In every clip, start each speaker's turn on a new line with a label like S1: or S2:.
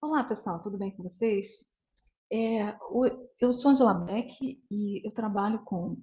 S1: Olá, pessoal, tudo bem com vocês? Eu sou Angela Beck e eu trabalho com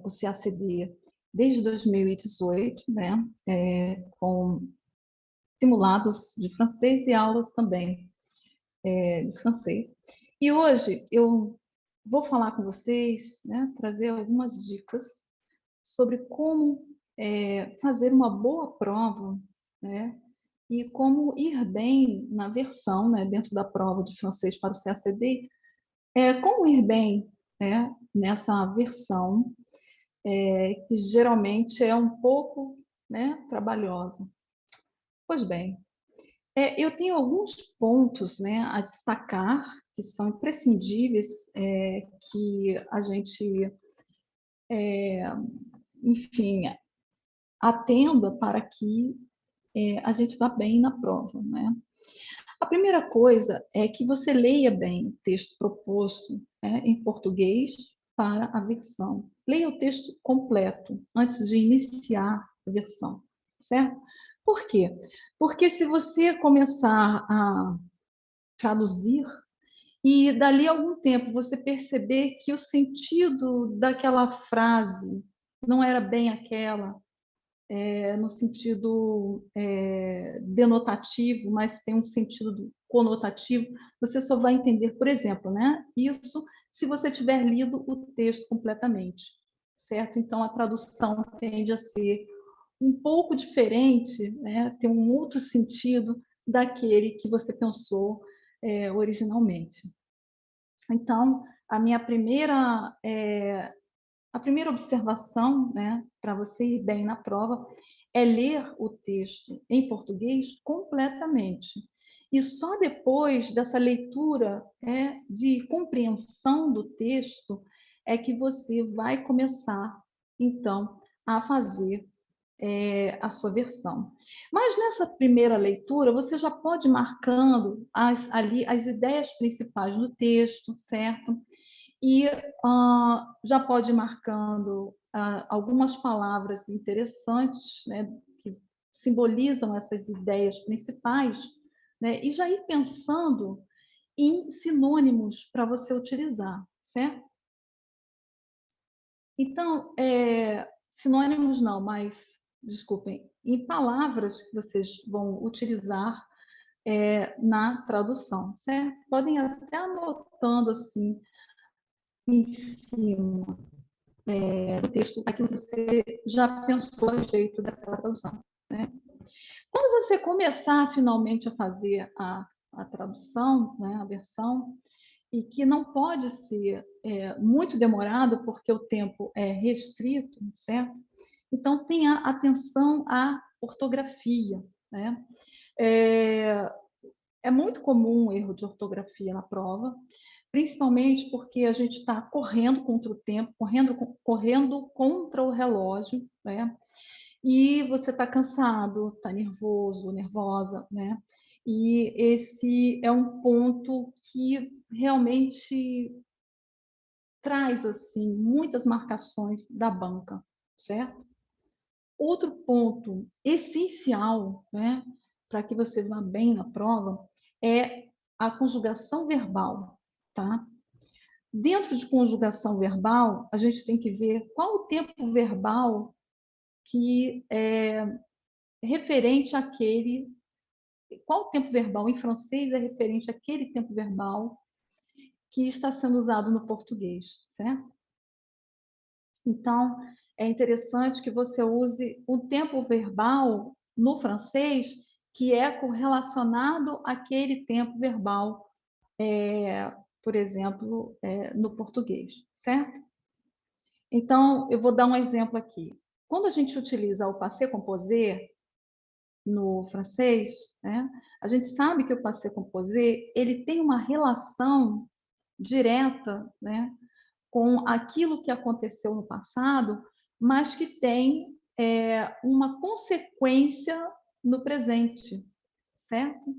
S1: o CACD desde 2018, né? Com simulados de francês e aulas também de francês. E hoje eu vou falar com vocês, né? Trazer algumas dicas sobre como fazer uma boa prova, né? E como ir bem na versão, né, dentro da prova de francês para o CACD, como ir bem, né, nessa versão, que geralmente é um pouco, né, trabalhosa. Pois bem, eu tenho alguns pontos, né, a destacar que são imprescindíveis, que a gente, enfim, atenda para que a gente vá bem na prova, né? A primeira coisa é que você leia bem o texto proposto, né, em português para a versão. Leia o texto completo antes de iniciar a versão, certo? Por quê? Porque se você começar a traduzir e dali a algum tempo você perceber que o sentido daquela frase não era bem aquela, no sentido denotativo, mas tem um sentido conotativo, você só vai entender, por exemplo, né, isso se você tiver lido o texto completamente, certo? Então, a tradução tende a ser um pouco diferente, né, ter um outro sentido daquele que você pensou originalmente. Então, a primeira observação, né, para você ir bem na prova, é ler o texto em português completamente. E só depois dessa leitura, de compreensão do texto, é que você vai começar, então, a fazer a sua versão. Mas nessa primeira leitura, você já pode ir marcando ali as ideias principais do texto, certo? E já pode ir marcando algumas palavras interessantes, né, que simbolizam essas ideias principais, né, e já ir pensando em sinônimos para você utilizar, certo? Então, sinônimos não, mas, desculpem, em palavras que vocês vão utilizar na tradução, certo? Podem até anotando assim em cima do texto aquilo que você já pensou a respeito daquela tradução, né? Quando você começar finalmente a fazer a tradução, né, a versão, e que não pode ser muito demorado, porque o tempo é restrito, certo? Então, tenha atenção à ortografia, né? É, é muito comum um erro de ortografia na prova, principalmente porque a gente está correndo contra o tempo, correndo contra o relógio, né? E você está cansado, está nervoso, nervosa, né? E esse é um ponto que realmente traz assim muitas marcações da banca, certo? Outro ponto essencial, né, para que você vá bem na prova, é a conjugação verbal, tá? Dentro de conjugação verbal, a gente tem que ver qual o tempo verbal que é referente àquele, qual o tempo verbal em francês é referente àquele tempo verbal que está sendo usado no português, certo? Então, é interessante que você use o tempo verbal no francês que é correlacionado àquele tempo verbal, por exemplo, no português, certo? Então, eu vou dar um exemplo aqui. Quando a gente utiliza o passé composé no francês, né, a gente sabe que o passé composé ele tem uma relação direta, né, com aquilo que aconteceu no passado, mas que tem uma consequência no presente, certo?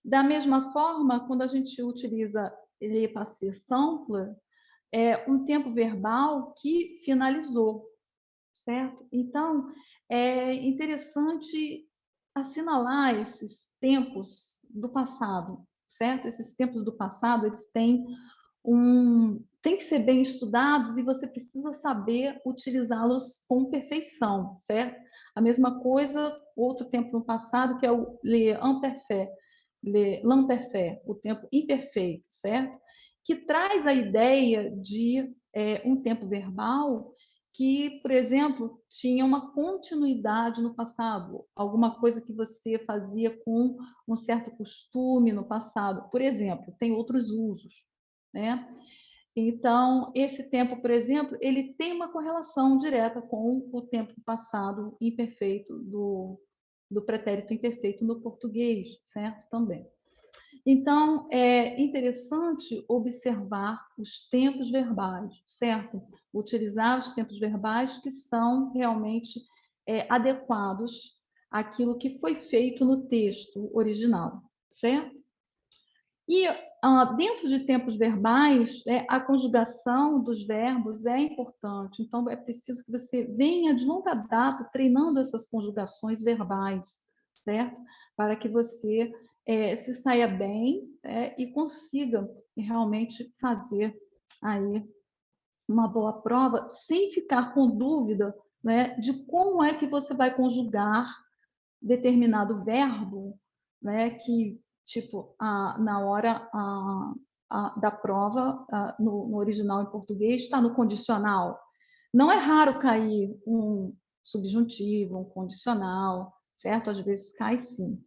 S1: Da mesma forma, quando a gente utiliza le passé simple, é um tempo verbal que finalizou, certo? Então, é interessante assinalar esses tempos do passado, certo? Esses tempos do passado, eles têm que ser bem estudados e você precisa saber utilizá-los com perfeição, certo? A mesma coisa, outro tempo no passado, que é o l'imparfait, o tempo imperfeito, certo? Que traz a ideia de um tempo verbal que, por exemplo, tinha uma continuidade no passado, alguma coisa que você fazia com um certo costume no passado. Por exemplo, tem outros usos, né? Então, esse tempo, por exemplo, ele tem uma correlação direta com o tempo passado imperfeito do pretérito imperfeito no português, certo? Também. Então, é interessante observar os tempos verbais, certo? Utilizar os tempos verbais que são realmente adequados àquilo que foi feito no texto original, certo? E dentro de tempos verbais, a conjugação dos verbos é importante. Então, é preciso que você venha de longa data treinando essas conjugações verbais, certo? Para que você se saia bem e consiga realmente fazer aí uma boa prova, sem ficar com dúvida, né, de como é que você vai conjugar determinado verbo, né, que, tipo, na hora da prova, no original em português, está no condicional. Não é raro cair um subjuntivo, um condicional, certo? Às vezes cai sim.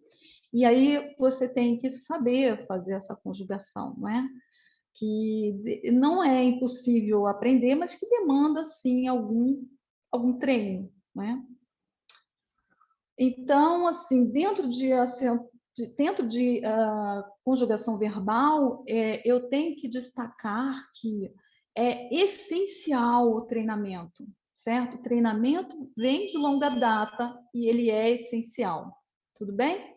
S1: E aí você tem que saber fazer essa conjugação, não é? Que não é impossível aprender, mas que demanda, sim, algum treino, não é? Então, assim, dentro de conjugação verbal, eu tenho que destacar que é essencial o treinamento, certo? O treinamento vem de longa data e ele é essencial. Tudo bem?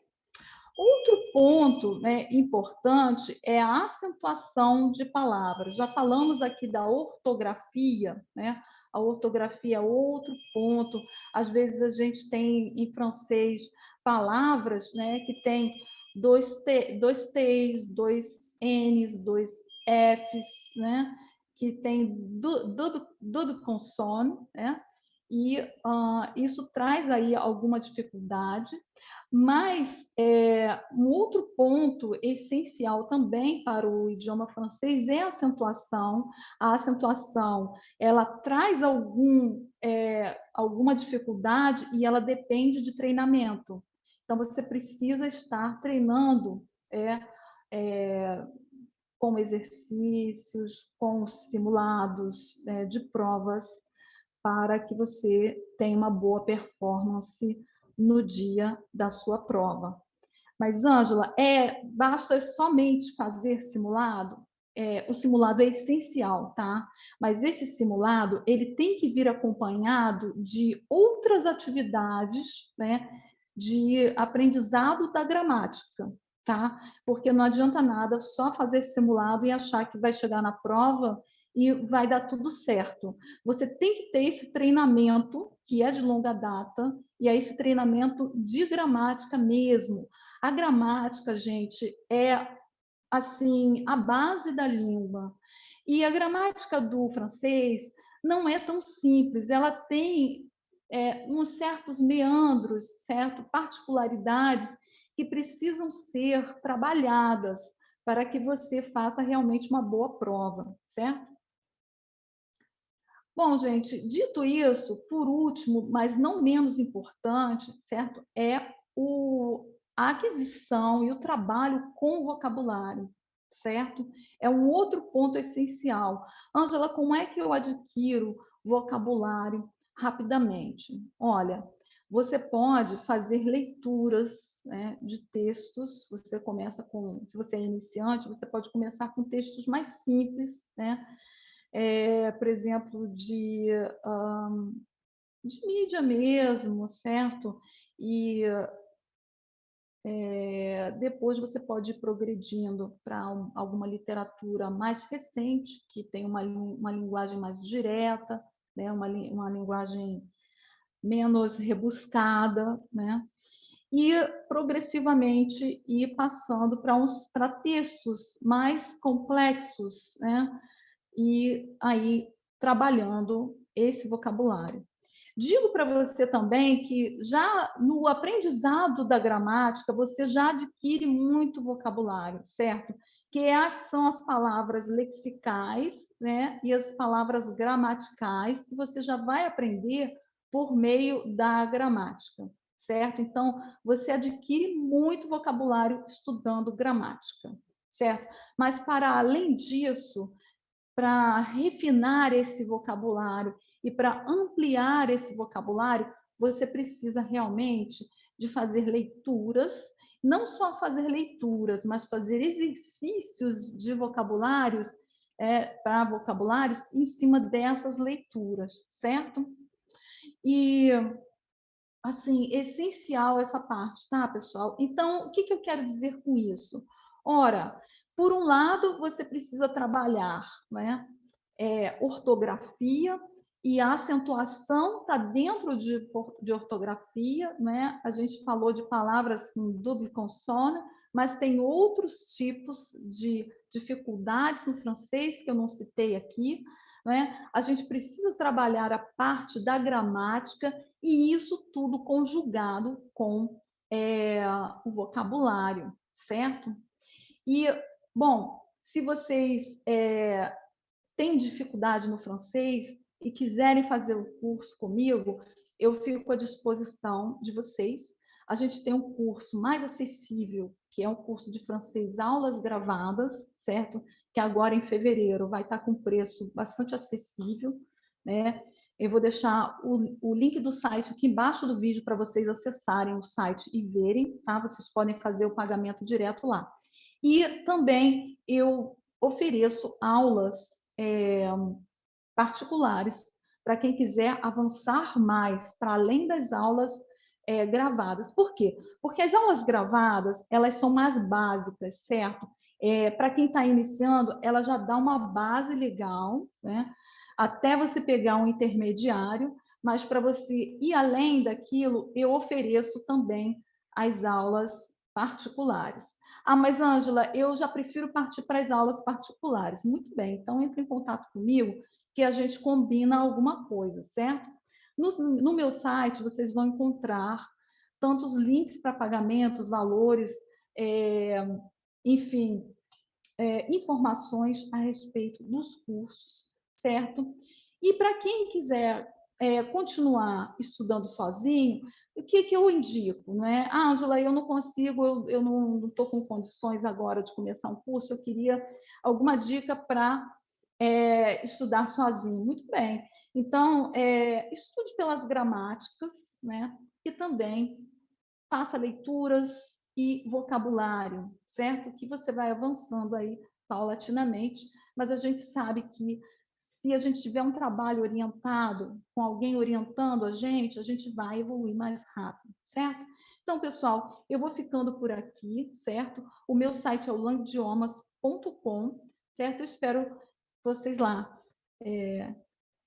S1: Outro ponto, né, importante é a acentuação de palavras. Já falamos aqui da ortografia, né? A ortografia é outro ponto. Às vezes a gente tem em francês palavras, né, que tem dois T's, dois N's, dois F's, né, que tem double consonne, né? E isso traz aí alguma dificuldade. Mas um outro ponto essencial também para o idioma francês é a acentuação. A acentuação, ela traz alguma dificuldade e ela depende de treinamento. Então, você precisa estar treinando com exercícios, com simulados de provas, para que você tenha uma boa performance no dia da sua prova. Mas, Ângela, basta somente fazer simulado? O simulado é essencial, tá? Mas esse simulado, ele tem que vir acompanhado de outras atividades, né, de aprendizado da gramática, tá? Porque não adianta nada só fazer simulado e achar que vai chegar na prova e vai dar tudo certo. Você tem que ter esse treinamento, que é de longa data, e é esse treinamento de gramática mesmo. A gramática, gente, é assim a base da língua. E a gramática do francês não é tão simples, ela tem uns certos meandros, certo? Particularidades que precisam ser trabalhadas para que você faça realmente uma boa prova, certo? Bom, gente, dito isso, por último, mas não menos importante, certo? A aquisição e o trabalho com o vocabulário, certo? É um outro ponto essencial. Ângela, como é que eu adquiro vocabulário rapidamente? Olha, você pode fazer leituras, né, de textos. Se você é iniciante, você pode começar com textos mais simples, né? Por exemplo, de mídia mesmo, certo? E depois você pode ir progredindo para alguma literatura mais recente, que tem uma linguagem mais direta, né? Uma linguagem menos rebuscada, né? e progressivamente ir passando para textos mais complexos, né? E aí trabalhando esse vocabulário. Digo para você também que já no aprendizado da gramática você já adquire muito vocabulário, certo? São as palavras lexicais, né? E as palavras gramaticais que você já vai aprender por meio da gramática, certo? Então, você adquire muito vocabulário estudando gramática, certo? Mas para além disso, para refinar esse vocabulário e para ampliar esse vocabulário, você precisa realmente de fazer leituras, não só fazer leituras, mas fazer exercícios de vocabulários, para vocabulários em cima dessas leituras, certo? E, assim, essencial essa parte, tá, pessoal? Então, o que eu quero dizer com isso? Ora, por um lado, você precisa trabalhar, né? Ortografia, e a acentuação está dentro de ortografia, né? A gente falou de palavras com dupla consona, mas tem outros tipos de dificuldades no francês que eu não citei aqui, né? A gente precisa trabalhar a parte da gramática e isso tudo conjugado com o vocabulário, certo? E, bom, se vocês têm dificuldade no francês e quiserem fazer o curso comigo, eu fico à disposição de vocês. A gente tem um curso mais acessível, que é um curso de francês aulas gravadas, certo? Que agora em fevereiro vai estar com preço bastante acessível, né? Eu vou deixar o link do site aqui embaixo do vídeo para vocês acessarem o site e verem, tá? Vocês podem fazer o pagamento direto lá. E também eu ofereço aulas particulares para quem quiser avançar mais para além das aulas gravadas. Por quê? Porque as aulas gravadas elas são mais básicas, certo? Para quem está iniciando, ela já dá uma base legal, né? Até você pegar um intermediário, mas para você ir além daquilo, eu ofereço também as aulas particulares. Ah, mas Ângela, eu já prefiro partir para as aulas particulares. Muito bem, então entre em contato comigo que a gente combina alguma coisa, certo? No meu site vocês vão encontrar tantos links para pagamentos, valores, enfim, informações a respeito dos cursos, certo? E para quem quiser continuar estudando sozinho, o que eu indico? Né? Ah, Ângela, eu não consigo, eu não estou com condições agora de começar um curso, eu queria alguma dica para estudar sozinho. Muito bem. Então, estude pelas gramáticas, né? E também faça leituras e vocabulário, certo? Que você vai avançando aí paulatinamente, mas a gente sabe que se a gente tiver um trabalho orientado, com alguém orientando a gente vai evoluir mais rápido, certo? Então, pessoal, eu vou ficando por aqui, certo? O meu site é o langidiomas.com, certo? Eu espero vocês lá.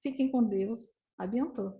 S1: Fiquem com Deus. Abençoe.